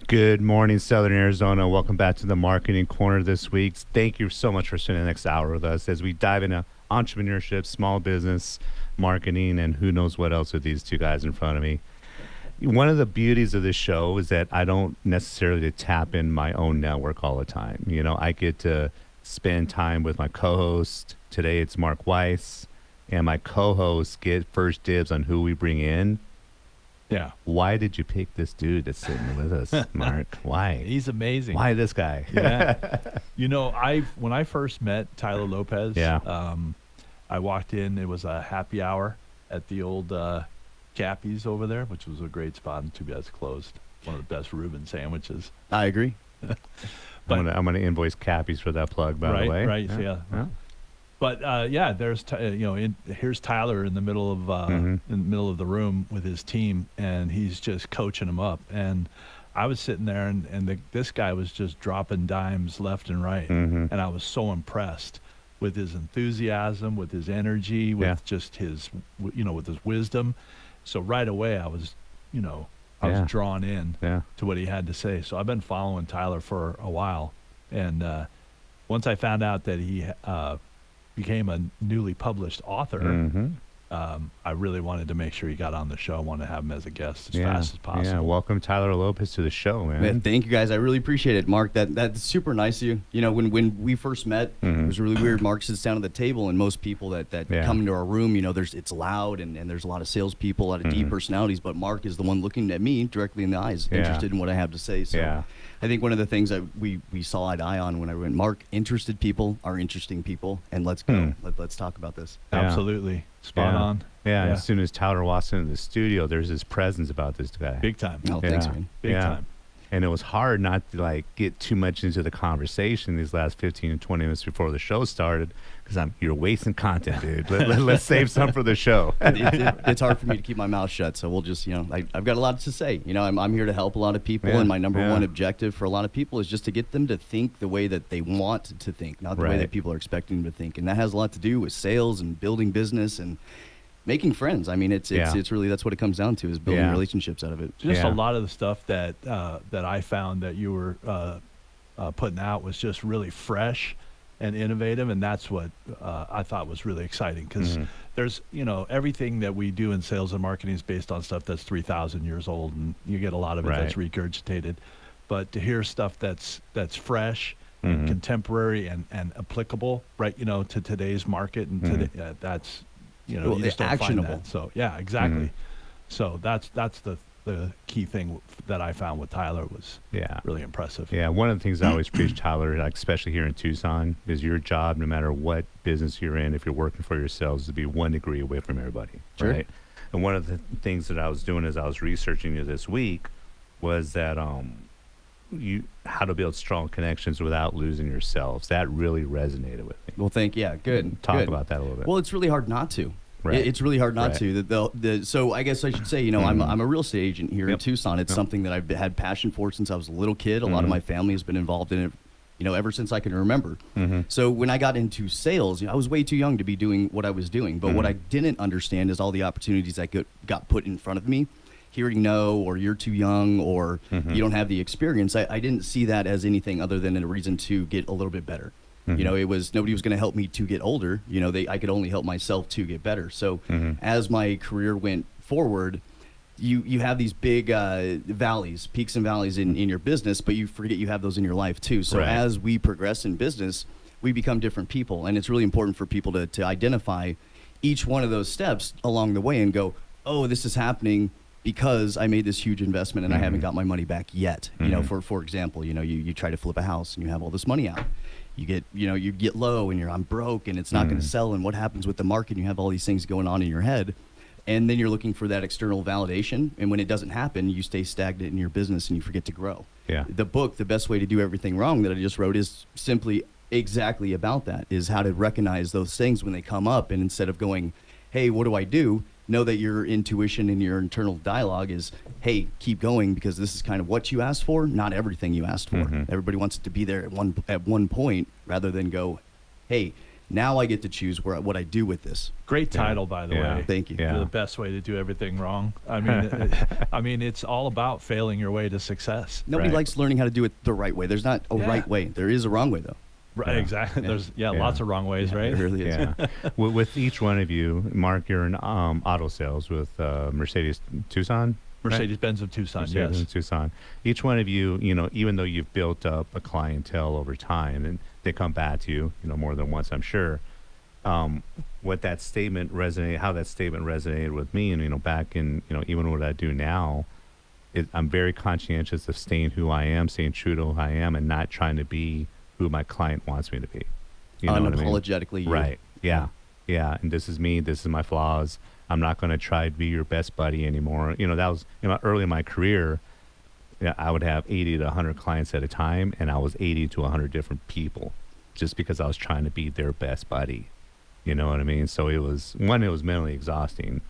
Good morning, Southern Arizona. Welcome back to the Marketing Corner this week. Thank you so much for spending the next hour with us as we dive into entrepreneurship, small business, marketing, and who knows what else with these two guys in front of me. One of the beauties of this show is that I don't necessarily tap in my own network all the time. You know, I get to spend time with my co-host. Today it's Mark Weiss, and my co-hosts get first dibs on who we bring in. Yeah. Why did you pick this dude that's sitting with us, Mark? Why? He's amazing. Why this guy? Yeah. You know, when I first met Tyler Lopez, Yeah. I walked in, it was a happy hour at the old Cappy's over there, which was a great spot, and too bad it's closed. One of the best Reuben sandwiches. I agree. I'm gonna invoice Cappies for that plug, by the way. Right, yeah. But yeah, there's here's Tyler in the middle of in the middle of the room with his team, and he's just coaching them up. And I was sitting there, and this guy was just dropping dimes left and right, and I was so impressed with his enthusiasm, with his energy, with just his with his wisdom. So right away, I was drawn in to what he had to say. So I've been following Tyler for a while, and once I found out that he became a newly published author, I really wanted to make sure he got on the show. I wanted to have him as a guest as fast as possible. Yeah, welcome Tyler Lopez to the show, man. Thank you, guys. I really appreciate it, Mark. That's super nice of you. You know, when we first met, it was really weird. Mark sits down at the table, and most people that come into our room, it's loud, and there's a lot of salespeople, a lot of deep personalities. But Mark is the one looking at me directly in the eyes, interested in what I have to say. So I think one of the things that we saw eye to eye on when I went, Mark, interested people are interesting people, and let's go. Let's talk about this. Absolutely. Spot on. Yeah, as soon as Tyler walks into the studio, there's this presence about this guy. Big time. Oh, thanks, man. Big time. And it was hard not to get too much into the conversation these last 15 and 20 minutes before the show started, because you're wasting content, dude. Let's save some for the show. It's hard for me to keep my mouth shut, so we'll just, I've got a lot to say. I'm here to help a lot of people, and my number one objective for a lot of people is just to get them to think the way that they want to think, not the way that people are expecting them to think. And that has a lot to do with sales and building business and making friends. I mean, it's really, that's what it comes down to, is building relationships out of it. Just a lot of the stuff that I found that you were putting out was just really fresh and innovative, and that's what I thought was really exciting, because there's everything that we do in sales and marketing is based on stuff that's 3,000 years old, and you get a lot of it that's regurgitated. But to hear stuff that's fresh and contemporary and applicable, to today's market, and today, that's you just don't actionable. find that. So exactly. So that's the key thing that I found with Tyler was really impressive. Yeah, one of the things I always preach, Tyler, especially here in Tucson, is your job, no matter what business you're in, if you're working for yourselves, to be 1 degree away from everybody. Sure. Right? And one of the things that I was doing as I was researching you this week was that how to build strong connections without losing yourselves. That really resonated with me. Well, good. Talk about that a little bit. Well, it's really hard not to. Right. It's really hard not to. So I guess I should say, I'm a real estate agent here in Tucson. It's something that I've had passion for since I was a little kid. A lot of my family has been involved in it, ever since I can remember. So when I got into sales, I was way too young to be doing what I was doing. But what I didn't understand is all the opportunities that got put in front of me. Hearing no, or you're too young, or you don't have the experience. I didn't see that as anything other than a reason to get a little bit better. It was nobody was going to help me to get older. I could only help myself to get better. So as my career went forward, you have these big valleys, peaks and valleys in your business, but you forget you have those in your life too. So as we progress in business, we become different people, and it's really important for people to identify each one of those steps along the way and go, oh, this is happening because I made this huge investment and I haven't got my money back yet. For example, you try to flip a house and you have all this money out. You get low and I'm broke and it's not going to sell, and what happens with the market? You have all these things going on in your head, and then you're looking for that external validation, and when it doesn't happen, you stay stagnant in your business and you forget to grow. The book, The Best Way to Do Everything Wrong, that I just wrote, is simply exactly about that, is how to recognize those things when they come up, and instead of going, hey, what do I do? Know that your intuition and your internal dialogue is, hey, keep going, because this is kind of what you asked for, not everything you asked for. Everybody wants it to be there at one point, rather than go, hey, Now I get to choose what I do with this. Great title, by the way. Thank you. The best way to do everything wrong. I mean, it's all about failing your way to success. Nobody likes learning how to do it the right way. There's not a right way. There is a wrong way, though. Right, exactly. There's lots of wrong ways, right? It really is. Yeah. With each one of you, Mark, you're in auto sales with Mercedes Tucson. Mercedes-Benz of Tucson, Mercedes yes. of Tucson. Each one of you, even though you've built up a clientele over time, and they come back to you, more than once, I'm sure. What that statement resonated, how that statement resonated with me, and back in, even what I do now, I'm very conscientious of staying who I am, staying true to who I am, and not trying to be who my client wants me to be. You know Unapologetically, what I mean? Right? Yeah. And this is me. This is my flaws. I'm not going to try to be your best buddy anymore. That was early in my career. I would have 80 to 100 clients at a time, and I was 80 to 100 different people, just because I was trying to be their best buddy. You know what I mean? So it was mentally exhausting,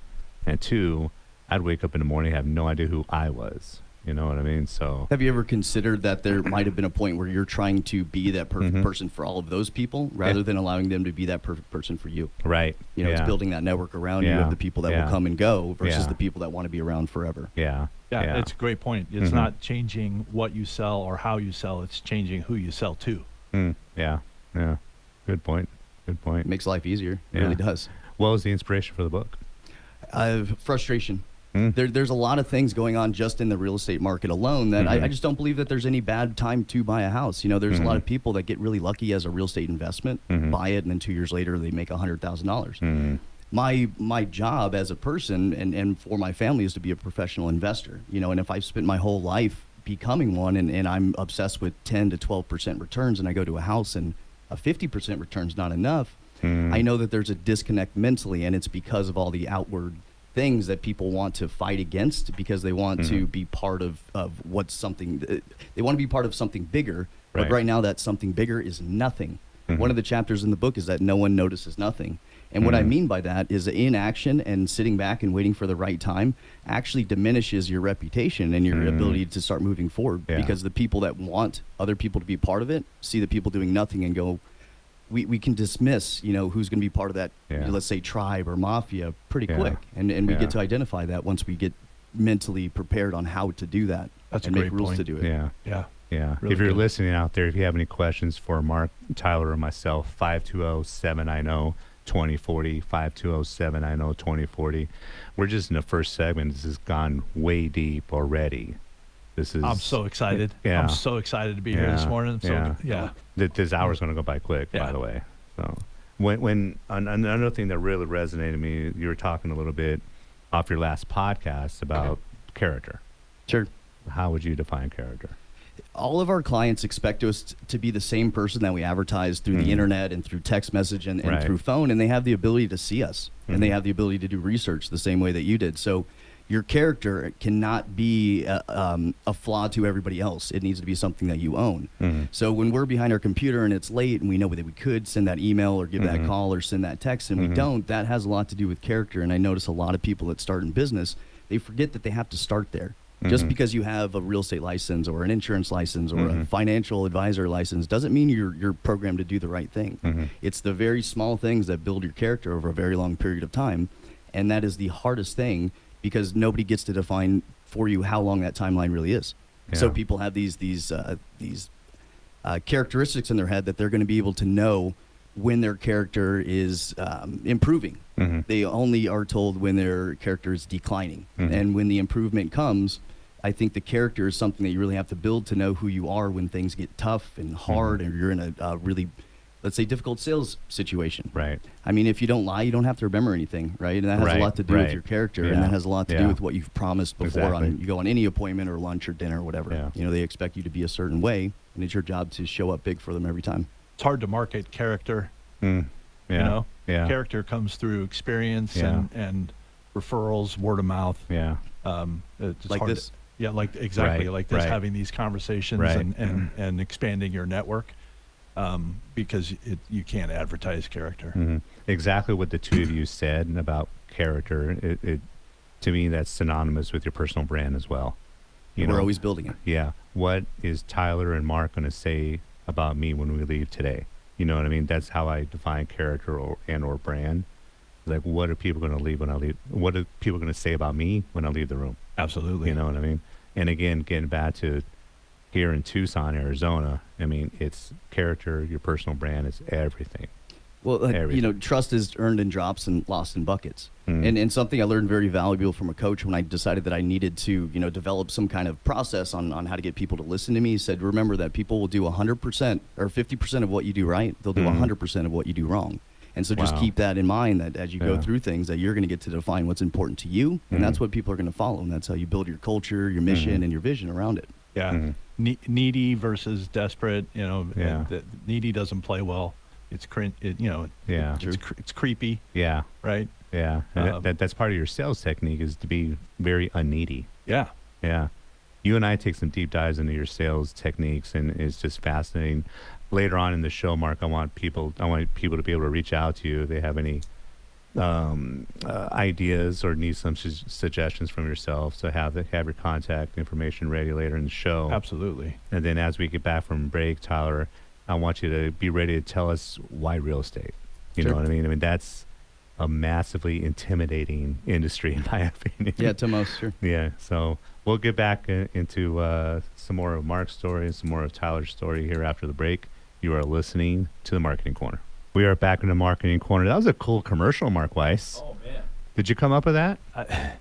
and two, I'd wake up in the morning and have no idea who I was. You know what I mean? So have you ever considered that there might have been a point where you're trying to be that perfect person for all of those people rather than allowing them to be that perfect person for you? Right. It's building that network around you of the people that will come and go versus the people that want to be around forever. Yeah, it's a great point. It's not changing what you sell or how you sell. It's changing who you sell to. Yeah. Good point. It makes life easier. It really does. What was the inspiration for the book? Frustration. There's a lot of things going on just in the real estate market alone that I just don't believe that there's any bad time to buy a house. There's a lot of people that get really lucky as a real estate investment, buy it, and then 2 years later they make $100,000. My job as a person and for my family is to be a professional investor. And if I've spent my whole life becoming one and I'm obsessed with 10 to 12% returns, and I go to a house and a 50% return's not enough, I know that there's a disconnect mentally, and it's because of all the outward things that people want to fight against because they want to be part of what's something, they want to be part of something bigger, but right now that something bigger is nothing. One of the chapters in the book is that no one notices nothing. And what I mean by that is inaction and sitting back and waiting for the right time actually diminishes your reputation and your ability to start moving forward, because the people that want other people to be part of it see the people doing nothing and go, we can dismiss, who's going to be part of that, let's say, tribe or mafia pretty quick. And we get to identify that once we get mentally prepared on how to do that. That's and a make great rules point. to do it. Yeah. Really If you're good. listening out there, if you have any questions for Mark, Tyler, or myself, 520-790-2040, 520-790-2040. We're just in the first segment. This has gone way deep already. I'm so excited. Yeah. I'm so excited to be here this morning. So, This hour's going to go by quick, by the way. So when another thing that really resonated with me, you were talking a little bit off your last podcast about character. Sure. How would you define character? All of our clients expect us to be the same person that we advertise through the internet and through text message and through phone, and they have the ability to see us, and they have the ability to do research the same way that you did. So your character cannot be a flaw to everybody else. It needs to be something that you own. So when we're behind our computer and it's late and we know that we could send that email or give that call or send that text and we don't, that has a lot to do with character. And I notice a lot of people that start in business, they forget that they have to start there. Just because you have a real estate license or an insurance license or a financial advisor license doesn't mean you're programmed to do the right thing. It's the very small things that build your character over a very long period of time. And that is the hardest thing, because nobody gets to define for you how long that timeline really is. So people have these characteristics in their head that they're going to be able to know when their character is improving. They only are told when their character is declining. And when the improvement comes, I think the character is something that you really have to build to know who you are when things get tough and hard and you're in a really, let's say, difficult sales situation. Right. I mean, if you don't lie, you don't have to remember anything, right? And that has a lot to do with your character, and that has a lot to do with what you've promised before. You go on any appointment or lunch or dinner or whatever. They expect you to be a certain way, and it's your job to show up big for them every time. It's hard to market character. Character comes through experience and referrals, word of mouth. It's like hard this. Like this, having these conversations and expanding your network. Because you can't advertise character. Exactly what the two of you said about character. It to me, that's synonymous with your personal brand as well. We're always building it. Yeah. What is Tyler and Mark going to say about me when we leave today? You know what I mean? That's how I define character or brand. Like, what are people going to leave when I leave? What are people going to say about me when I leave the room? Absolutely. You know what I mean? And again, getting back to here in Tucson, Arizona, I mean, it's character, your personal brand is everything. Well, trust is earned in drops and lost in buckets. And something I learned very valuable from a coach when I decided that I needed to, develop some kind of process on how to get people to listen to me. He said, remember that people will do 100% or 50% of what you do right. They'll do 100% of what you do wrong. And so just keep that in mind, that as you go through things, that you're going to get to define what's important to you. And that's what people are going to follow. And that's how you build your culture, your mission, and your vision around it. Yeah. Needy versus desperate, the needy doesn't play well. It's it's creepy. Yeah. Right. Yeah. And that's part of your sales technique, is to be very unneedy. Yeah. Yeah. You and I take some deep dives into your sales techniques, and it's just fascinating. Later on in the show, Mark, I want people to be able to reach out to you if they have any ideas or need some suggestions from yourself. So have your contact information ready later in the show. Absolutely. And then as we get back from break, Tyler, I want you to be ready to tell us why real estate. You know what I mean? I mean, that's a massively intimidating industry, in my opinion. Yeah, to most, sure. Yeah, so we'll get back into some more of Mark's story and some more of Tyler's story here after the break. You are listening to the Marketing Corner. We are back in the Marketing Corner. That was a cool commercial, Mark Weiss. Oh, man. Did you come up with that? I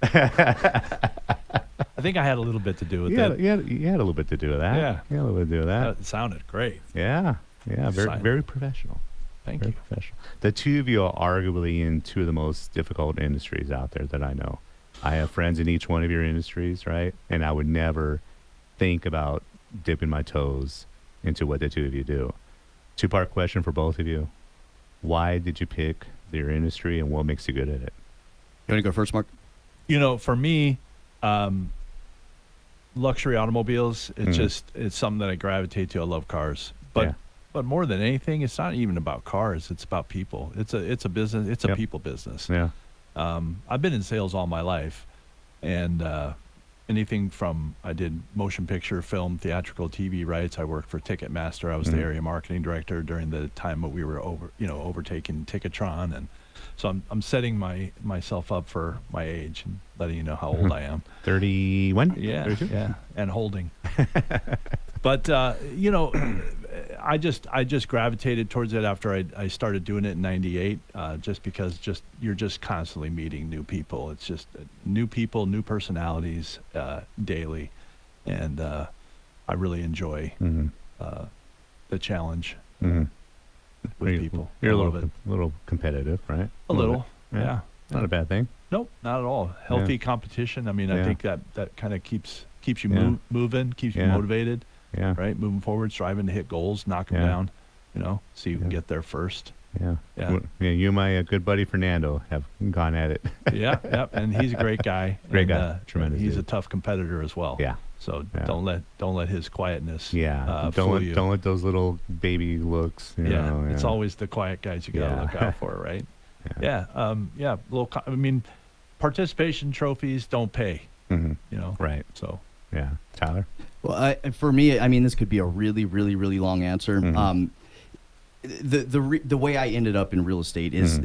think I had a little bit to do with it. You had a little bit to do with that. Yeah. You had a little bit to do with that. It sounded great. Yeah. Very professional. Thank Very you. professional. The two of you are arguably in two of the most difficult industries out there that I know. I have friends in each one of your industries, right? And I would never think about dipping my toes into what the two of you do. Two-part question for both of you. Why did you pick your industry, and what makes you good at it? You want to go first, Mark? For me, luxury automobiles, it's something that I gravitate to. I love cars. But more than anything, it's not even about cars. It's about people. It's a business. It's a people business. Yeah. I've been in sales all my life, and anything from, I did motion picture, film, theatrical, TV rights. I worked for Ticketmaster. I was the area marketing director during the time that we were overtaking Ticketron, and so I'm setting myself up for my age and letting you know how old I am. 31? Yeah, 32? yeah, and holding. But I just gravitated towards it after I started doing it in '98, just because you're just constantly meeting new people. It's just new people, new personalities daily, and I really enjoy the challenge with people. You're a little competitive, right? A little, yeah. Not a bad thing. Nope, not at all. Healthy competition. I mean, I think that kind of keeps you moving, keeps you motivated. Yeah. Right. Moving forward, striving to hit goals, knock them down. See who can get there first. Yeah. Yeah. You and my good buddy Fernando have gone at it. Yeah. And he's a great guy. Great guy. Tremendous. He's dude. a tough competitor as well. Yeah. So don't let his quietness. Don't let those little baby looks. It's always the quiet guys you gotta look out for, right? Participation trophies don't pay. Right. So. Yeah. Tyler. Well, for me, I mean, this could be a really, really, really long answer. The way I ended up in real estate is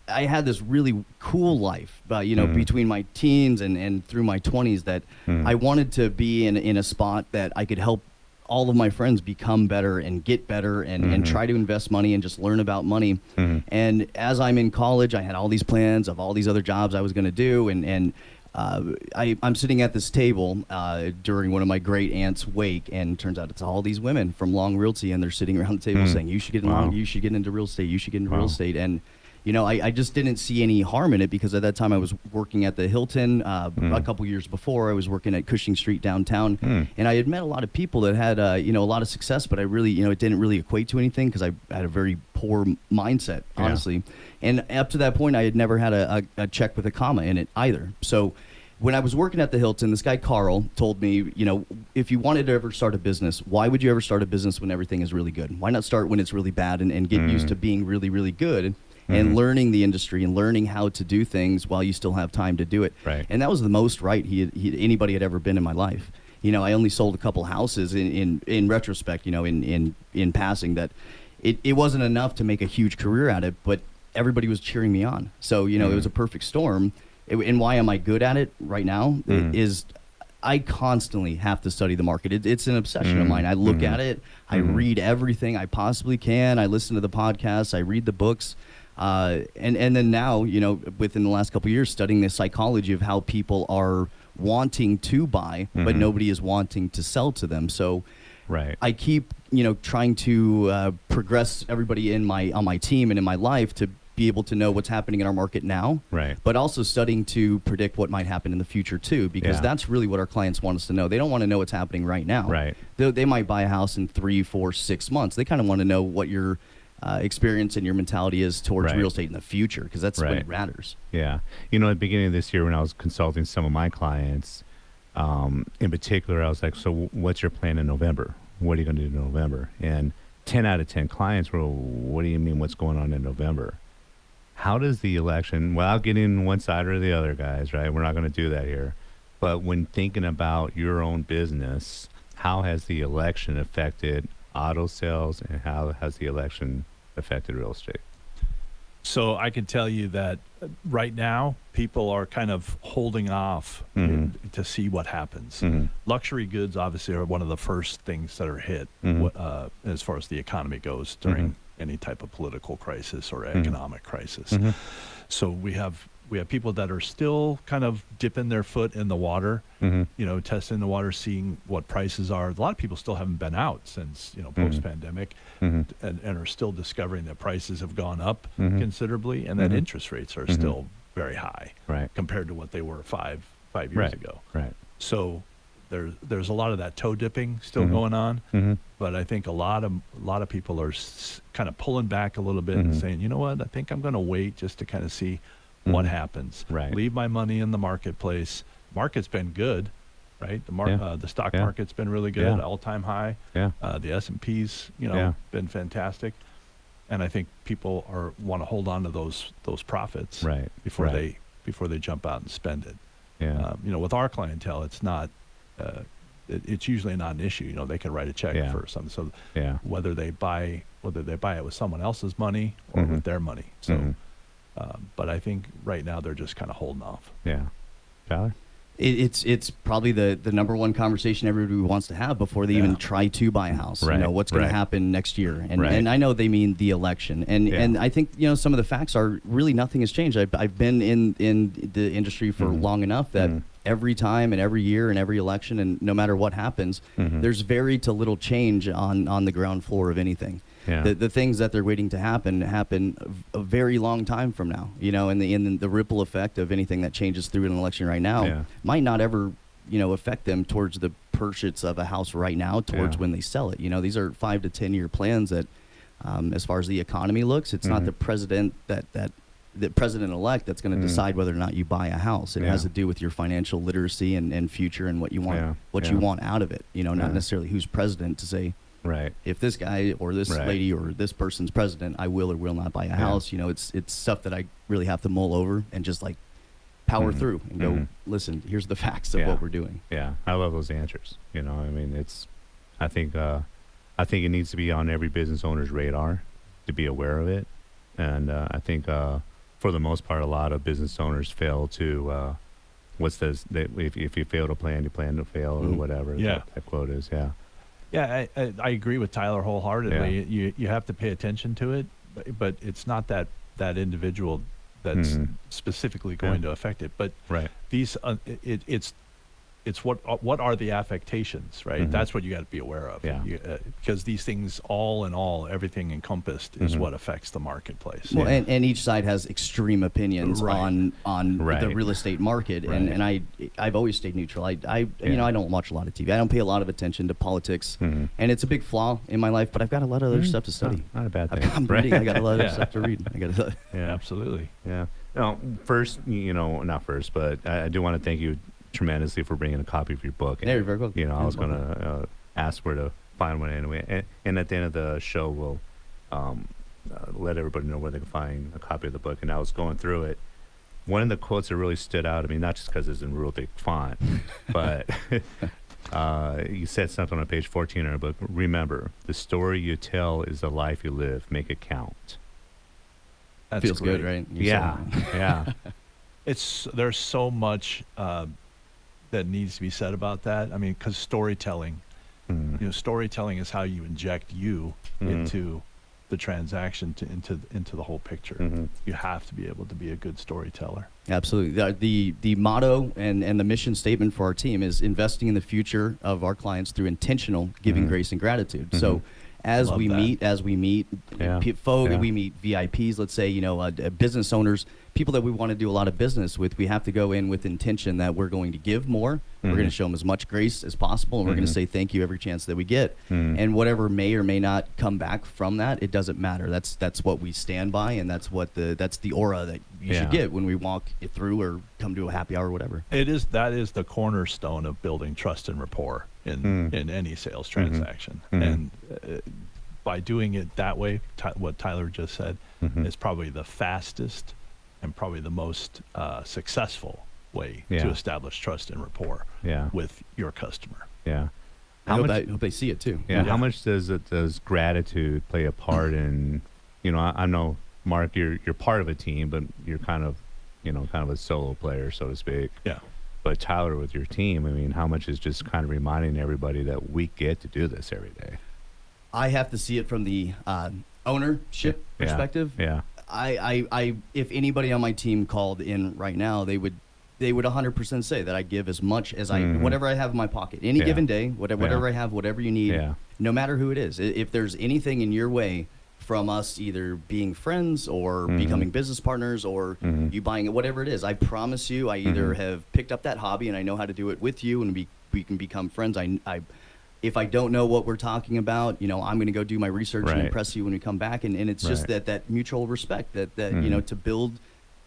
I had this really cool life, between my teens and through my 20s that I wanted to be in a spot that I could help all of my friends become better and get better and try to invest money and just learn about money. And as I'm in college, I had all these plans of all these other jobs I was going to do, and I'm sitting at this table during one of my great aunt's wake, and it turns out it's all these women from Long Realty, and they're sitting around the table saying, "You should get you should get into real estate. You should get into real estate." And I just didn't see any harm in it, because at that time I was working at the Hilton. A couple years before, I was working at Cushing Street downtown, and I had met a lot of people that had a lot of success, but I really it didn't really equate to anything, because I had a very poor mindset, honestly. And up to that point, I had never had a check with a comma in it either. So when I was working at the Hilton, this guy Carl told me, if you wanted to ever start a business, why would you ever start a business when everything is really good? Why not start when it's really bad and get used to being really, really good and learning the industry and learning how to do things while you still have time to do it? Right. And that was the most right anybody had ever been in my life. I only sold a couple houses in retrospect, in passing, that it wasn't enough to make a huge career at it, but everybody was cheering me on. So, it was a perfect storm. And why am I good at it right now is I constantly have to study the market. It's an obsession of mine. I look at it. I read everything I possibly can. I listen to the podcasts. I read the books. And then now, within the last couple of years, studying the psychology of how people are wanting to buy, but nobody is wanting to sell to them. So right. I keep, trying to progress everybody on my team and in my life to be able to know what's happening in our market now, right. but also studying to predict what might happen in the future too, because that's really what our clients want us to know. They don't want to know what's happening right now. Right. They might buy a house in 3, 4, 6 months. They kind of want to know what your experience and your mentality is towards real estate in the future, because that's what matters. Yeah. At the beginning of this year when I was consulting some of my clients, in particular, I was like, so what's your plan in November? What are you going to do in November? And 10 out of 10 clients were, what do you mean what's going on in November? How does the election, without getting one side or the other, guys, right? We're not going to do that here. But when thinking about your own business, how has the election affected auto sales and how has the election affected real estate? So I can tell you that right now, people are kind of holding off to see what happens. Luxury goods obviously are one of the first things that are hit as far as the economy goes during any type of political crisis or economic crisis. So we have people that are still kind of dipping their foot in the water, testing the water, seeing what prices are. A lot of people still haven't been out since, post-pandemic and are still discovering that prices have gone up considerably and that interest rates are still very high compared to what they were five years ago. Right. So there's a lot of that toe dipping still going on, but I think a lot of people are kind of pulling back a little bit and saying, you know what, I think I'm going to wait just to kind of see what happens. Right. Leave my money in the marketplace. Market's been good, right? The stock market's been really good, all-time high. Yeah. The S&P's, been fantastic, and I think people want to hold on to those profits before they jump out and spend it. Yeah. With our clientele, it's not. It's usually not an issue. They can write a check for something. So whether they buy it with someone else's money or with their money. So. But I think right now they're just kind of holding off. Yeah. Tyler? It's probably the number one conversation everybody wants to have before they even try to buy a house. Right. What's going to happen next year, and I know they mean the election, and I think some of the facts are really nothing has changed. I've been in the industry for long enough that every time and every year and every election and no matter what happens, there's very to little change on the ground floor of anything. Yeah. The things that they're waiting to happen a very long time from now, and the ripple effect of anything that changes through an election right now might not ever, affect them towards the purchase of a house right now towards when they sell it. These are 5 to 10 year plans that, as far as the economy looks, it's not the president the president-elect that's going to decide whether or not you buy a house. It has to do with your financial literacy and future and what you want, you want out of it. Not necessarily who's president to say, right. If this guy or this lady or this person's president, I will or will not buy a house. It's stuff that I really have to mull over and just like power through and go, listen, here's the facts of what we're doing. Yeah. I love those answers. I think it needs to be on every business owner's radar to be aware of it. And I think for the most part, a lot of business owners fail to, if you fail to plan, you plan to fail or whatever that quote is. Yeah. Yeah, I agree with Tyler wholeheartedly. Yeah. You have to pay attention to it, but it's not that individual that's specifically going to affect it. But these, it's what are the affectations, right? That's what you got to be aware of. Yeah. Because these things, all in all, everything encompassed is what affects the marketplace. Well, and each side has extreme opinions on the real estate market, and I've always stayed neutral. I don't watch a lot of TV. I don't pay a lot of attention to politics, and it's a big flaw in my life. But I've got a lot of other stuff to study. Not a bad thing. I'm reading. I got a lot of stuff to read. Absolutely. Yeah. No, first, not first, but I do want to thank you tremendously for bringing a copy of your book. And, very welcome. I was going to ask where to find one anyway. And at the end of the show, we'll let everybody know where they can find a copy of the book. And I was going through it. One of the quotes that really stood out, not just because it's in real big font, but You said something on page 14 in our book. Remember, the story you tell is the life you live. Make it count. That's Feels great. good, right? Yeah, yeah. There's so much that needs to be said about that. I mean, because storytelling, storytelling is how you inject you into the transaction, into the whole picture. You have to be able to be a good storyteller. Absolutely. The motto and the mission statement for our team is investing in the future of our clients through intentional giving, grace, and gratitude. So as Love we that. meet Yeah. we meet VIPs, let's say, business owners, people that we want to do a lot of business with, we have to go in with intention that we're going to give more. We're going to show them as much grace as possible, and we're going to say thank you every chance that we get. And whatever may or may not come back from that, it doesn't matter. That's what we stand by, and that's the aura that you should get when we walk it through or come to a happy hour or whatever. That is the cornerstone of building trust and rapport in any sales transaction. And by doing it that way, what Tyler just said is probably the fastest and probably the most successful way to establish trust and rapport with your customer. Yeah. I hope they see it too. Yeah. How much does gratitude play a part in? I know, Mark, you're part of a team, but you're kind of a solo player, so to speak. Yeah. But Tyler, with your team, I mean, how much is just kind of reminding everybody that we get to do this every day? I have to see it from the ownership perspective. Yeah. I if anybody on my team called in right now, they would 100% say that I give as much as whatever I have in my pocket. Any given day, whatever I have, whatever you need, no matter who it is. If there's anything in your way from us either being friends or becoming business partners or you buying it, whatever it is, I promise you I either have picked up that hobby and I know how to do it with you and we can become friends. If I don't know what we're talking about, I'm going to go do my research and impress you when we come back. And it's just that mutual respect that to build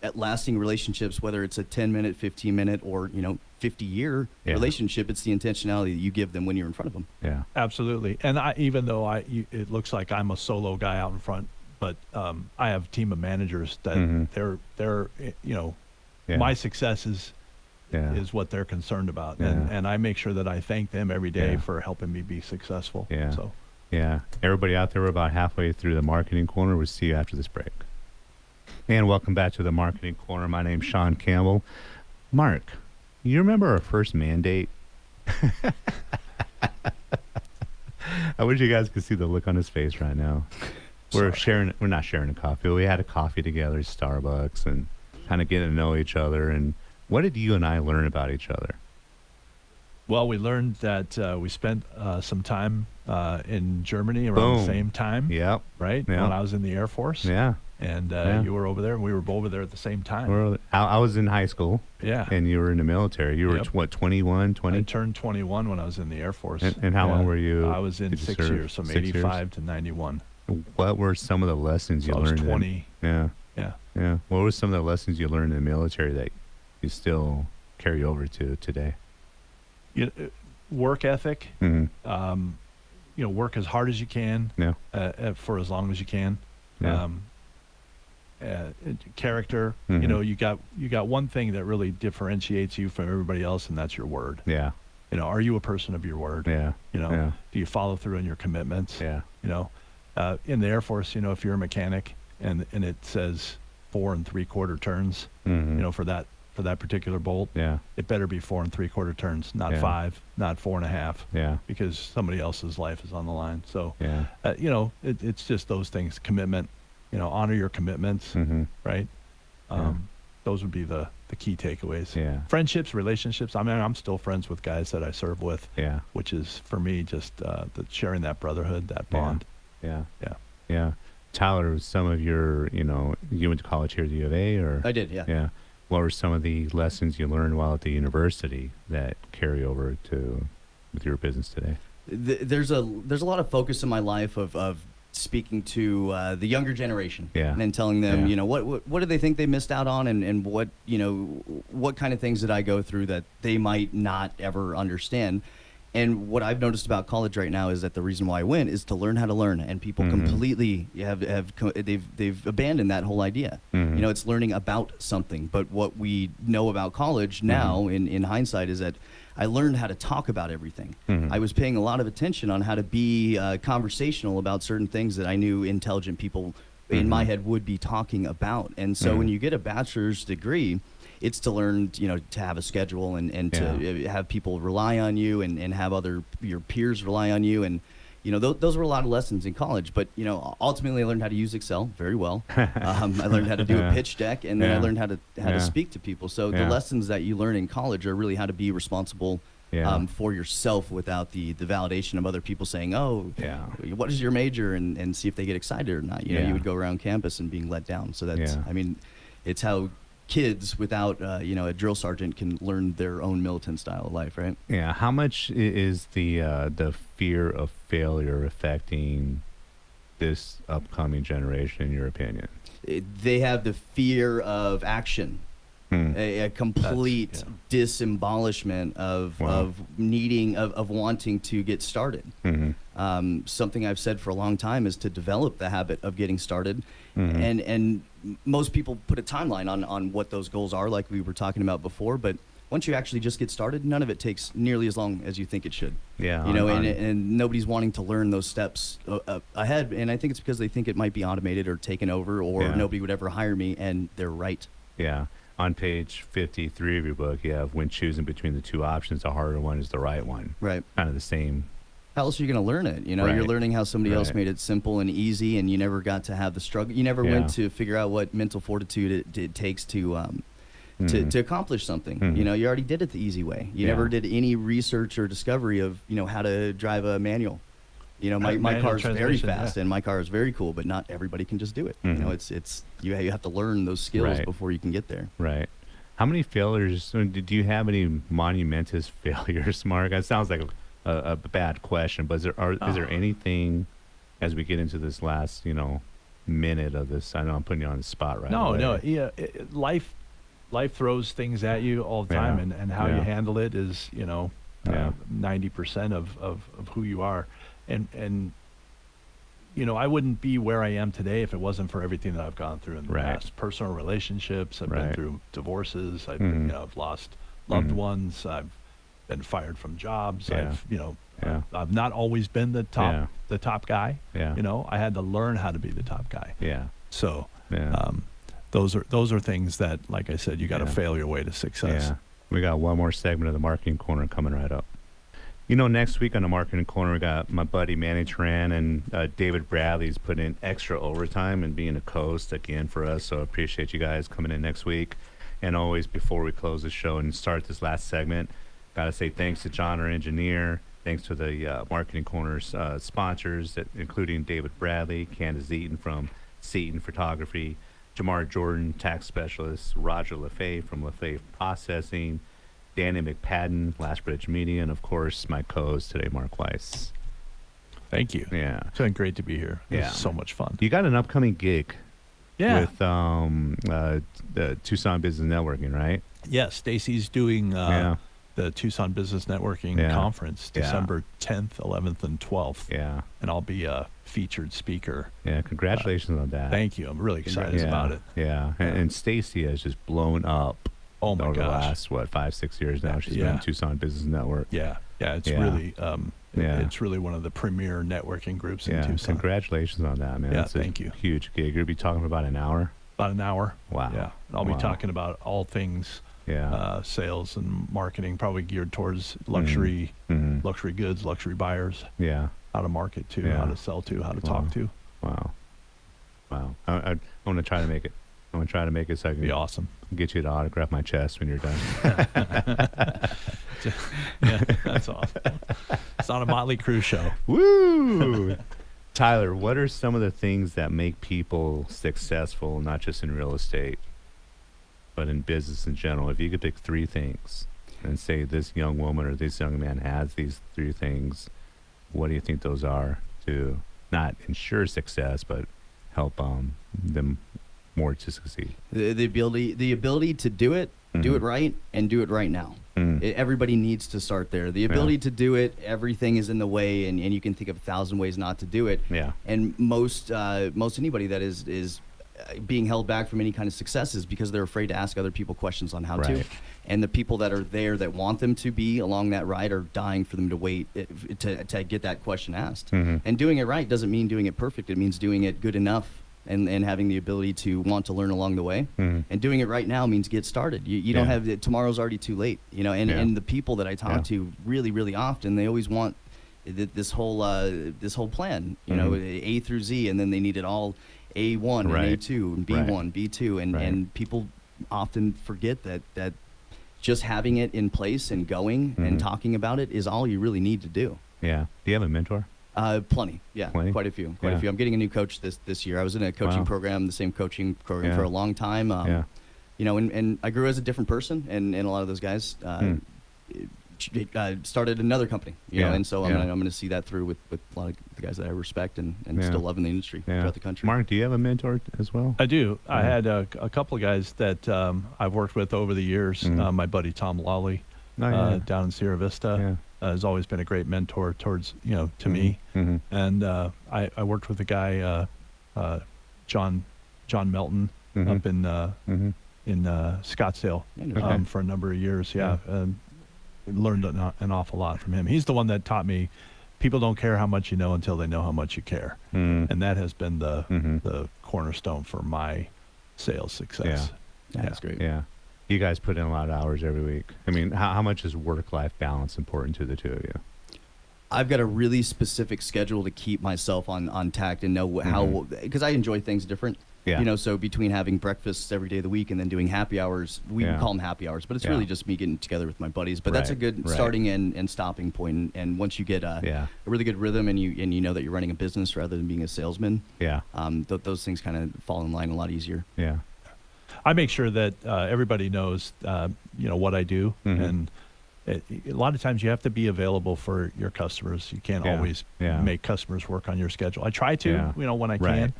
at lasting relationships, whether it's a 10-minute, 15-minute, or 50-year relationship, it's the intentionality that you give them when you're in front of them. Yeah, absolutely. And even though it looks like I'm a solo guy out in front, but I have a team of managers that they're my success is what they're concerned about, and I make sure that I thank them every day for helping me be successful. Yeah. So. Yeah. Everybody out there, we're about halfway through the Marketing Corner. We'll see you after this break. And welcome back to the Marketing Corner. My name's Sean Campbell. Mark, you remember our first mandate? I wish you guys could see the look on his face right now. We're not sharing a coffee. We had a coffee together at Starbucks and kind of getting to know each other. And what did you and I learn about each other? Well, we learned that we spent some time in Germany around the same time. Yep. Right? Yep. When I was in the Air Force. Yeah. And you were over there, and we were over there at the same time. I was in high school. Yeah. And you were in the military. You were, what, 21, 20? I turned 21 when I was in the Air Force. And how long were you? I was in 6 years, from 85 to 91. What were some of the lessons you learned? I was 20. Yeah. What were some of the lessons you learned in the military that you still carry over to today? Work ethic. Work as hard as you can. For as long as you can. Character. You got one thing that really differentiates you from everybody else, and that's your word. Yeah. Are you a person of your word? Yeah. Do you follow through on your commitments? Yeah. In the Air Force, if you're a mechanic and it says 4 3/4 turns, for that particular bolt, it better be 4 3/4 turns, not 5, not 4.5. Yeah. Because somebody else's life is on the line. So, it's just those things. Commitment. Honor your commitments, right? Those would be the key takeaways. Yeah. Friendships, relationships. I mean, I'm still friends with guys that I serve with. Yeah. Which is, for me, just sharing that brotherhood, that bond. Yeah. Tyler, some of your, you went to college here at the U of A, or? I did, yeah. Yeah. What were some of the lessons you learned while at the university that carry over with your business today? There's a lot of focus in my life of speaking to the younger generation, and telling them, what do they think they missed out on, and what kind of things did I go through that they might not ever understand. And what I've noticed about college right now is that the reason why I went is to learn how to learn, and people completely they've abandoned that whole idea. It's learning about something, but what we know about college now in hindsight is that I learned how to talk about everything. I was paying a lot of attention on how to be conversational about certain things that I knew intelligent people in my head would be talking about. And so when you get a bachelor's degree, it's to learn, to have a schedule and to have people rely on you and have your peers rely on you. And, those were a lot of lessons in college. But, ultimately I learned how to use Excel very well. I learned how to do a pitch deck, and then I learned how to speak to people. So the lessons that you learn in college are really how to be responsible for yourself without the validation of other people saying, oh, what is your major, and see if they get excited or not. You would go around campus and being let down. So that's, it's how kids without a drill sergeant can learn their own militant style of life, right? Yeah. How much is the fear of failure affecting this upcoming generation, in your opinion? They have the fear of action. A complete disembolishment of needing of wanting to get started. Something I've said for a long time is to develop the habit of getting started, and most people put a timeline on what those goals are, like we were talking about before. But once you actually just get started, none of it takes nearly as long as you think it should. Yeah, and nobody's wanting to learn those steps ahead, and I think it's because they think it might be automated or taken over, or nobody would ever hire me, and they're right. Yeah. On page 53 of your book, you have, when choosing between the two options, the harder one is the right one. Right. Kind of the same. How else are you going to learn it? You're learning how somebody else made it simple and easy, and you never got to have the struggle. You never went to figure out what mental fortitude it takes to accomplish something. You already did it the easy way. You never did any research or discovery of, how to drive a manual. My car is very fast, and my car is very cool, but not everybody can just do it. It's you have to learn those skills before you can get there. Right. How many failures? Do you have any monumentous failures, Mark? That sounds like a bad question, but is there anything, as we get into this last minute of this? I know I'm putting you on the spot right now. No. Yeah, life throws things at you all the time, and how you handle it is 90% of who you are. And I wouldn't be where I am today if it wasn't for everything that I've gone through in the past. Personal relationships, I've been through divorces, I've lost loved ones, I've been fired from jobs, I've not always been the top guy. I had to learn how to be the top guy. So those are things that, like I said, you got to fail your way to success. We got one more segment of the Marketing Corner coming right up. Next week on the Marketing Corner, we got my buddy Manny Tran and David Bradley's putting in extra overtime and being a co-host again for us. So I appreciate you guys coming in next week. And always, before we close the show and start this last segment, got to say thanks to John, our engineer. Thanks to the Marketing Corner's sponsors, including David Bradley, Candace Eaton from Seaton Photography, Jamar Jordan, tax specialist, Roger LaFay from LaFay Processing, Danny McPadden, Last Bridge Media, and of course my co-host today, Mark Weiss. Thank you. Yeah, it's been great to be here. It's so much fun. You got an upcoming gig with the Tucson Business Networking, right? Yes, Stacy's doing the Tucson Business Networking Conference, December 10th, 11th, and 12th. Yeah, and I'll be a featured speaker. Yeah, congratulations on that. Thank you. I'm really excited about it. Yeah, and Stacy has just blown up. Oh my over gosh. the last 5-6 years now, she's been in Tucson Business Network. It's really it's really one of the premier networking groups in Tucson. Congratulations on that, man. Thank you. Huge gig. You'll be talking for about an hour. About an hour. Wow. Yeah, and I'll be talking about all things sales and marketing, probably geared towards luxury luxury goods, luxury buyers. Yeah, how to market to, how to sell to, how to talk to. Wow. I want to try to make it. I want to try to make it so I can be awesome. Get you to autograph my chest when you're done. That's awesome. It's not a Motley Crue show. Woo! Tyler, what are some of the things that make people successful, not just in real estate, but in business in general? If you could pick 3 things and say this young woman or this young man has these 3 things, what do you think those are to not ensure success, but help them more to succeed? The ability to do it, do it right, and do it right now. Everybody needs to start there. The ability to do it, everything is in the way, and you can think of 1,000 ways not to do it. Yeah. And most anybody that is being held back from any kind of success is because they're afraid to ask other people questions on how to. And the people that are there that want them to be along that ride are dying for them to wait to get that question asked. And doing it right doesn't mean doing it perfect. It means doing it good enough and having the ability to want to learn along the way. And doing it right now means get started. You don't have tomorrow's already too late. You know, and the people that I talk to really, really often, they always want this whole plan. You know, A through Z, and then they need it all A1 and A2 and B1, B2, and people often forget that just having it in place and going and talking about it is all you really need to do. Yeah. Do you have a mentor? Plenty. Yeah. Plenty? Quite a few. I'm getting a new coach this year. I was in a coaching program, the same coaching program for a long time. You know, and I grew as a different person, and a lot of those guys started another company, you know, and so I'm gonna see that through with a lot of the guys that I respect and still love in the industry throughout the country. Mark, do you have a mentor as well? I do. I had a couple of guys that I've worked with over the years. My buddy Tom Lawley down in Sierra Vista has always been a great mentor towards, you know, to me. And I worked with a guy, John Melton, up in Scottsdale for a number of years. Learned an awful lot from him. He's the one that taught me people don't care how much you know until they know how much you care. And that has been the cornerstone for my sales success. That's great. Yeah. You guys put in a lot of hours every week. I mean, how much is work-life balance important to the two of you? I've got a really specific schedule to keep myself on tact and know how, because I enjoy things different. You know, so between having breakfasts every day of the week and then doing happy hours, we call them happy hours, but it's really just me getting together with my buddies. But that's a good starting and stopping point. And once you get a really good rhythm and you know that you're running a business rather than being a salesman, those things kind of fall in line a lot easier. Yeah. I make sure that everybody knows, you know, what I do, and a lot of times you have to be available for your customers. You can't always make customers work on your schedule. I try to, you know, when I can,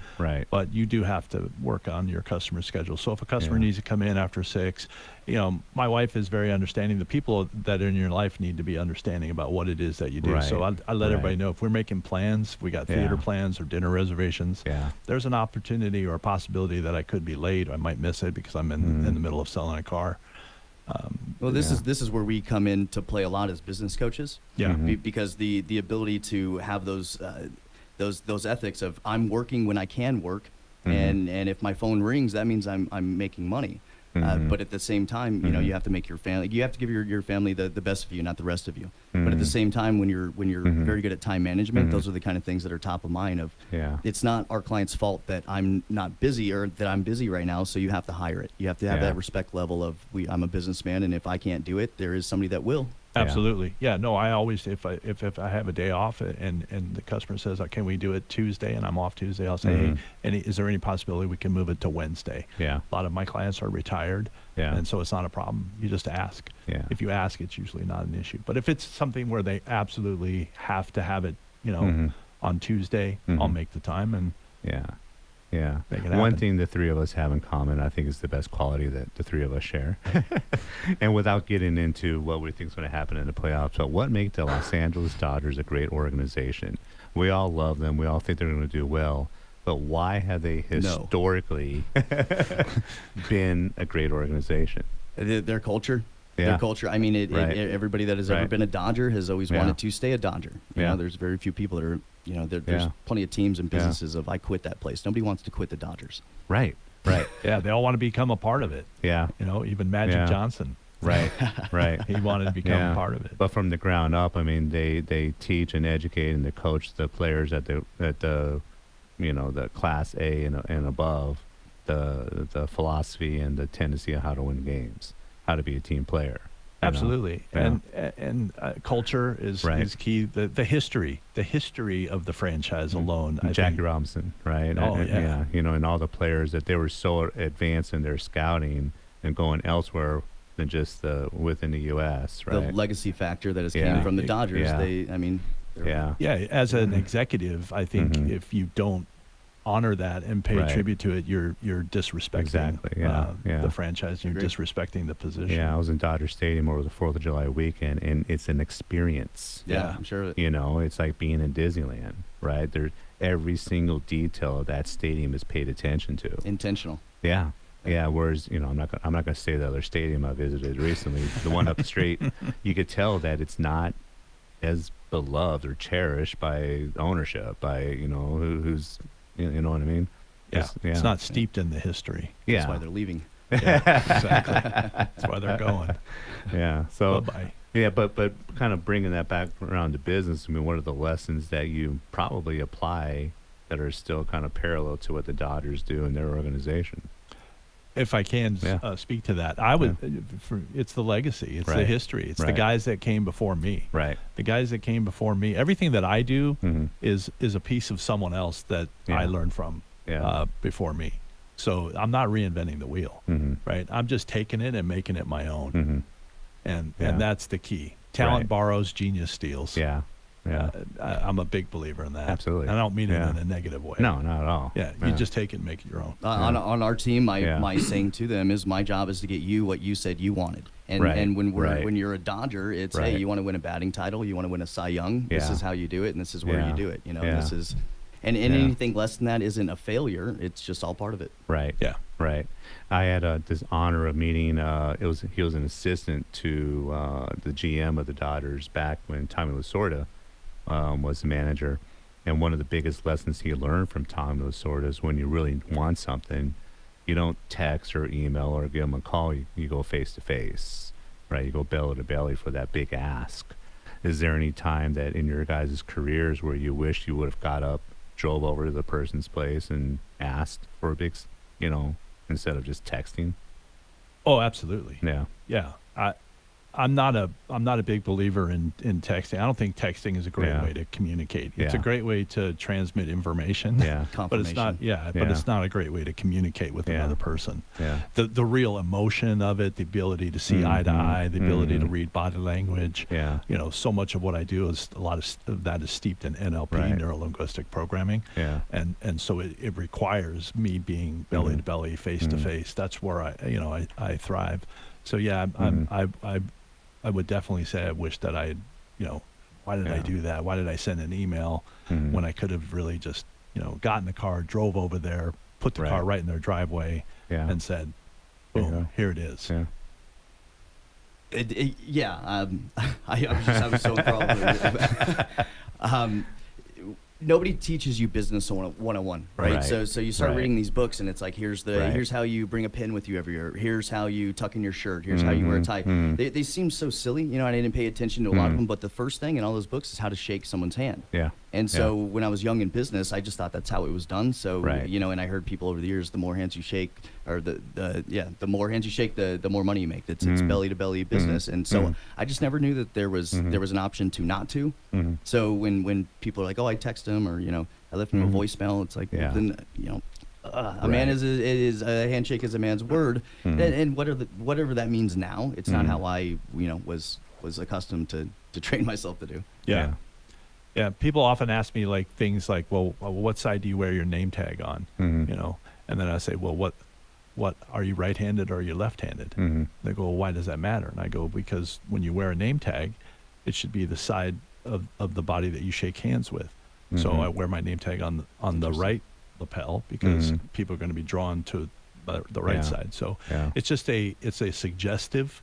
but you do have to work on your customer schedule. So if a customer needs to come in after 6, you know, my wife is very understanding. The people that are in your life need to be understanding about what it is that you do. So I let everybody know if we're making plans, we got theater plans or dinner reservations, there's an opportunity or a possibility that I could be late. I might miss it because I'm in the middle of selling a car. Well, this is where we come in to play a lot as business coaches. Because the ability to have those ethics of I'm working when I can work, and if my phone rings, that means I'm making money. But at the same time, you know, you have to make your family. You have to give your family the best of you, not the rest of you. But at the same time, when you're very good at time management, those are the kind of things that are top of mind. Of it's not our client's fault that I'm not busy or that I'm busy right now. So you have to hire it. You have to have that respect level of I'm a businessman, and if I can't do it, there is somebody that will. Absolutely. Yeah. No, I always, if I have a day off and the customer says, can we do it Tuesday? And I'm off Tuesday, I'll say, hey, is there any possibility we can move it to Wednesday? A lot of my clients are retired. And so it's not a problem. You just ask. If you ask, it's usually not an issue. But if it's something where they absolutely have to have it, you know, on Tuesday, I'll make the time and one thing the three of us have in common, I think, is the best quality that the three of us share. And without getting into what we think is going to happen in the playoffs, but what makes the Los Angeles Dodgers a great organization? We all love them. We all think they're going to do well. But why have they historically been a great organization? Their culture. Their culture. I mean, everybody that has ever been a Dodger has always wanted to stay a Dodger. You know, there's very few people that are, you know, there's plenty of teams and businesses of I quit that place. Nobody wants to quit the Dodgers. Right. They all want to become a part of it. You know, even Magic Johnson. Right. He wanted to become a part of it. But from the ground up, I mean, they teach and educate and they coach the players at the you know, the Class A and above, the philosophy and the tendency of how to win games, how to be a team player. Absolutely. And culture is key. The history of the franchise alone. Jackie Robinson, right? You know, and all the players that they were so advanced in their scouting and going elsewhere than just within the U.S., right? The legacy factor that has came from the Dodgers. As an executive, I think if you don't honor that and pay tribute to it, you're disrespecting the franchise. You're disrespecting the position. I was in Dodger Stadium over the 4th of July weekend, and it's an experience. I'm sure. You know, it's like being in Disneyland, right? Every single detail of that stadium is paid attention to. Intentional. Yeah, whereas I'm not gonna say the other stadium I visited recently, the one up the street. You could tell that it's not as beloved or cherished by ownership, by who's you know what I mean? Yeah, it's not steeped in the history. That's why they're leaving. Yeah, exactly. That's why they're going. Yeah. So. Bye-bye. Yeah, but kind of bringing that back around to business. I mean, what are the lessons that you probably apply that are still kind of parallel to what the Dodgers do in their organization? If I can speak to that, I would. It's the legacy. It's the history. It's the guys that came before me. Right. The guys that came before me. Everything that I do is a piece of someone else that I learned from before me. So I'm not reinventing the wheel. Right. I'm just taking it and making it my own. And that's the key. Talent borrows, genius steals. Yeah. Yeah. I'm a big believer in that. Absolutely. And I don't mean it in a negative way. No, not at all. Yeah, you just take it and make it your own. On our team, my saying to them is, my job is to get you what you said you wanted. And when you're a Dodger, it's hey, you want to win a batting title, you want to win a Cy Young. This is how you do it, and this is where you do it. This is, and anything less than that isn't a failure. It's just all part of it. Right. Yeah. Right. I had this honor of meeting. He was an assistant to the GM of the Dodgers back when Tommy Lasorda was the manager, and one of the biggest lessons he learned from Tommy Lasorda is when you really want something, you don't text or email or give him a call. You go face to face, right? You go belly to belly for that big ask. Is there any time that in your guys' careers where you wish you would have got up, drove over to the person's place, and asked for a big, instead of just texting? Oh, absolutely. Yeah. Yeah. I'm not a big believer in texting. I don't think texting is a great way to communicate. It's a great way to transmit information. Yeah. But it's not but it's not a great way to communicate with another person. Yeah. The real emotion of it, the ability to see eye to eye, the ability to read body language. Yeah. So much of what I do is a lot of that is steeped in NLP, neuro-linguistic programming. Yeah. And so it requires me being belly to belly, face to face. That's where I thrive. So yeah, I would definitely say I wish that I had, why did I do that? Why did I send an email when I could have really just, got in the car, drove over there, put the car right in their driveway and said, boom, here it is. Yeah. I was so enthralled. Nobody teaches you business 101, right? So you start reading these books, and it's like, here's how you bring a pen with you everywhere. Here's how you tuck in your shirt. Here's how you wear a tie. They seem so silly, I didn't pay attention to a lot of them. But the first thing in all those books is how to shake someone's hand. Yeah. And so when I was young in business, I just thought that's how it was done. So and I heard people over the years, the more hands you shake, or the more hands you shake, the more money you make. It's belly to belly business. And so I just never knew that there was an option to not to. So when people are like, oh, I text him, or I left him a voicemail, it's like, then a man is a handshake is a man's word, and whatever that means now, it's not how I was accustomed to train myself to do. Yeah. Yeah, people often ask me things like, well, what side do you wear your name tag on? And then I say, well, what are you right-handed or are you left-handed? They go, well, why does that matter? And I go, because when you wear a name tag, it should be the side of the body that you shake hands with. So I wear my name tag on the right lapel because people are going to be drawn to the right side. So it's just it's a suggestive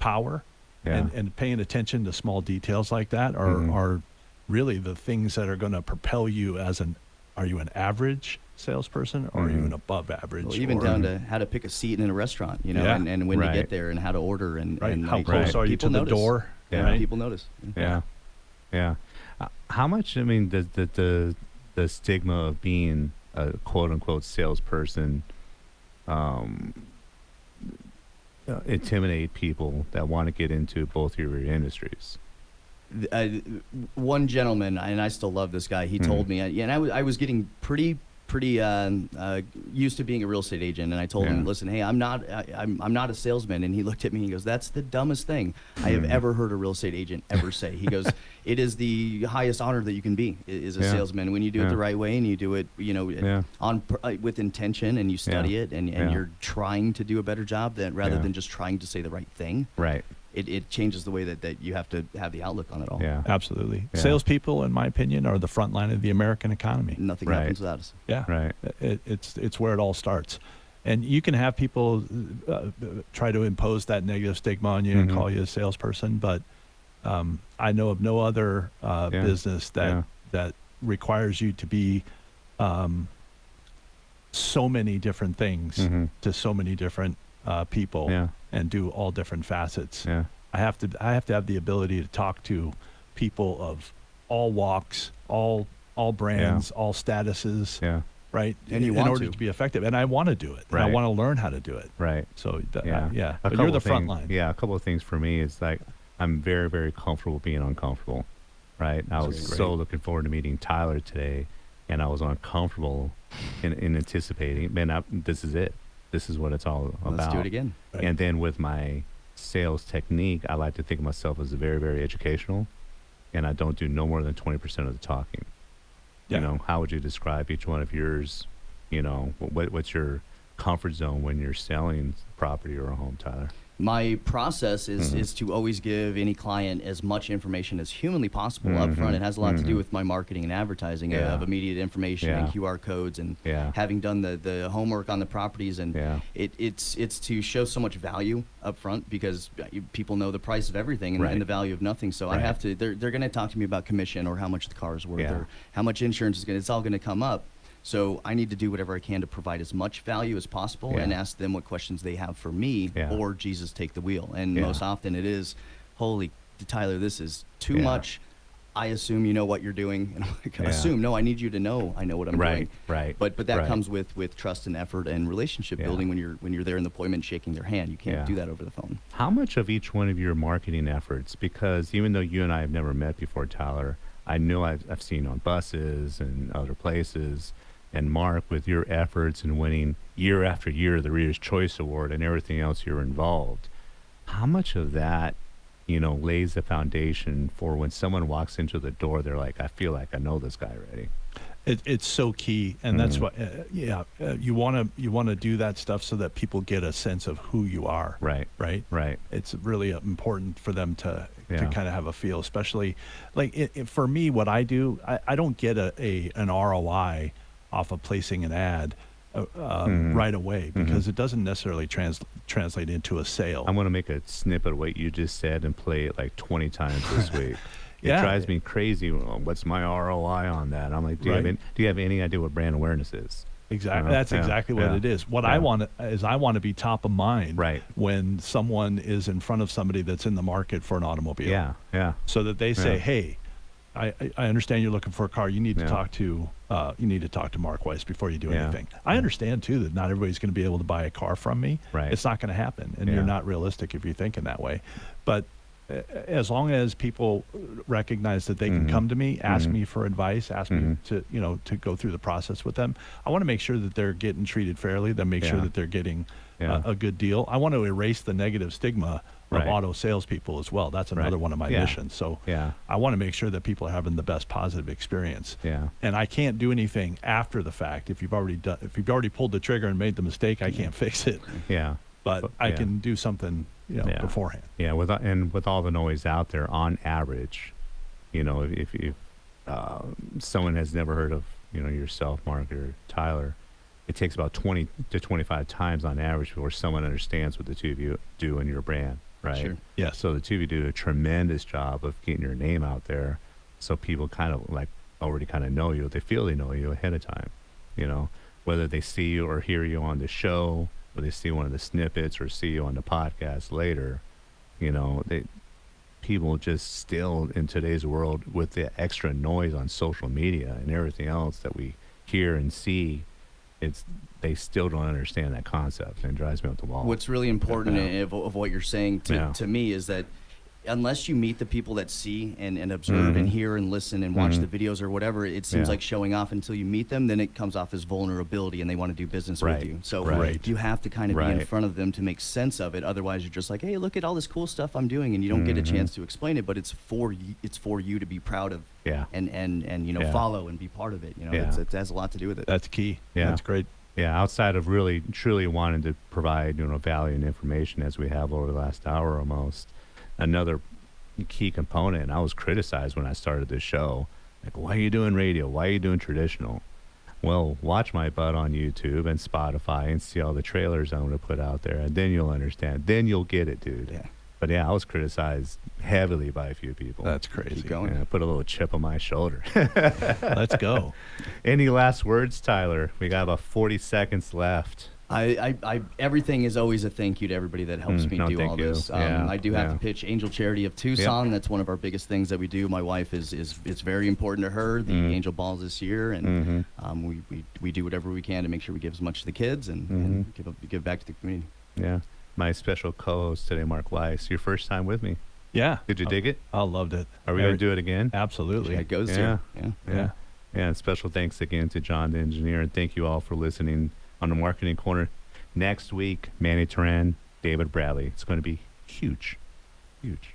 power, and paying attention to small details like that are really the things that are going to propel you are you an average salesperson or are you an above average? Well, even down to how to pick a seat in a restaurant, and when to get there and how to order and how close are you to the door? Yeah, people notice. Yeah. How much, does the stigma of being a quote unquote salesperson intimidate people that want to get into both of your industries? One gentleman, and I still love this guy, he told me, and I was getting pretty used to being a real estate agent, and I told him, listen, hey, I'm not a salesman. And he looked at me and he goes, that's the dumbest thing I have ever heard a real estate agent ever say. He goes, it is the highest honor that you can be is a salesman when you do it the right way, and you do it with intention, and you study it, and you're trying to do a better job rather than just trying to say the right thing. Right. It changes the way that you have to have the outlook on it all. Yeah, absolutely. Yeah. Salespeople, in my opinion, are the front line of the American economy. Nothing happens without us. Yeah, right. It's where it all starts, And you can have people try to impose that negative stigma on you and call you a salesperson, but I know of no other business that requires you to be so many different things to so many different people and do all different facets. I have to have the ability to talk to people of all walks, all brands, all statuses, right? And in order to be effective. And I want to do it. And I want to learn how to do it. Right. So but you're the front line. Yeah, a couple of things for me is like I'm very, very comfortable being uncomfortable. Right. I was so looking forward to meeting Tyler today, and I was uncomfortable in anticipating, man, this is it. This is what it's all about. Let's do it again. Right. And then with my sales technique, I like to think of myself as very, very educational, and I don't do no more than 20% of the talking. You know, how would you describe each one of yours? You know, what's your comfort zone when you're selling property or a home, Tyler? My process is to always give any client as much information as humanly possible up front. It has a lot to do with my marketing and advertising of immediate information and QR codes and having done the homework on the properties. And it's to show so much value up front because people know the price of everything and the value of nothing. So I have to, they're going to talk to me about commission or how much the car is worth or how much insurance is going to, it's all going to come up. So I need to do whatever I can to provide as much value as possible and ask them what questions they have for me or Jesus take the wheel. And most often it is, holy Tyler, this is too much. I assume you know what you're doing. And I'm like, assume, no, I need you to know I know what I'm doing. Right. But that comes with trust and effort and relationship building when you're there in the appointment shaking their hand. You can't do that over the phone. How much of each one of your marketing efforts, because even though you and I have never met before, Tyler, I know I've seen on buses and other places. And Mark, with your efforts and winning year after year the Reader's Choice Award and everything else you're involved, how much of that, you know, lays the foundation for when someone walks into the door, they're like, I feel like I know this guy already? It's so key, and that's what. You want to do that stuff so that people get a sense of who you are. Right. It's really important for them to kind of have a feel, especially like for me. What I do, I don't get an ROI off of placing an ad right away because it doesn't necessarily translate into a sale. I'm going to make a snippet of what you just said and play it like 20 times this week. It drives me crazy. What's my ROI on that? I'm like, do you have any idea what brand awareness is? Exactly. That's exactly what it is. What I want is I want to be top of mind when someone is in front of somebody that's in the market for an automobile. So that they say, hey, I understand you're looking for a car. You need to talk to Mark Weiss before you do anything. I understand too that not everybody's going to be able to buy a car from me. It's not going to happen, and you're not realistic if you're thinking that way. But as long as people recognize that they can come to me, ask me for advice, ask me to go through the process with them, I want to make sure that they're getting treated fairly. Then make sure that they're getting a good deal. I want to erase the negative stigma of auto salespeople as well. That's another one of my missions. So I want to make sure that people are having the best positive experience. And I can't do anything after the fact. If you've already pulled the trigger and made the mistake, I can't fix it. But I can do something beforehand. With all the noise out there, on average, if someone has never heard of yourself, Mark, or Tyler, it takes about 20 to 25 times on average before someone understands what the two of you do in your brand. Right. Sure. Yeah. So the two of you do a tremendous job of getting your name out there, so people kind of like already kind of know you. They feel they know you ahead of time. Whether they see you or hear you on the show, or they see one of the snippets, or see you on the podcast later. People just still in today's world with the extra noise on social media and everything else that we hear and see, they still don't understand that concept, and it drives me up the wall. What's really important of what you're saying to me is that unless you meet the people that see and observe and hear and listen and watch the videos or whatever, it seems like showing off until you meet them. Then it comes off as vulnerability and they want to do business with you. So you have to kind of be in front of them to make sense of it. Otherwise, you're just like, hey, look at all this cool stuff I'm doing, and you don't get a chance to explain it. But it's for you to be proud of. And follow and be part of it. It has a lot to do with it. That's key. That's great. Outside of really truly wanting to provide value and information as we have over the last hour almost, another key component, and I was criticized when I started this show, like, why are you doing radio? Why are you doing traditional? Well, watch my butt on YouTube and Spotify and see all the trailers I'm going to put out there, and then you'll understand. Then you'll get it, dude. Yeah. But yeah, I was criticized heavily by a few people. That's crazy. Keep going. Yeah, put a little chip on my shoulder. Let's go. Any last words, Tyler? We got about 40 seconds left. Everything is always a thank you to everybody that helps me no, do thank all you. this. Yeah, I do have yeah. to pitch Angel Charity of Tucson. That's one of our biggest things that we do. My wife it's very important to her. The Angel Balls this year, and we do whatever we can to make sure we give as much to the kids and give back to the community. Yeah. My special co-host today, Mark Weiss. Your first time with me. Yeah. Did you dig it? I loved it. Are we going to do it again? Absolutely. Yeah, it goes Yeah. here. Yeah. Yeah, and special thanks again to John, the engineer, and thank you all for listening on the Marketing Corner. Next week, Manny Turan, David Bradley. It's going to be huge. Huge.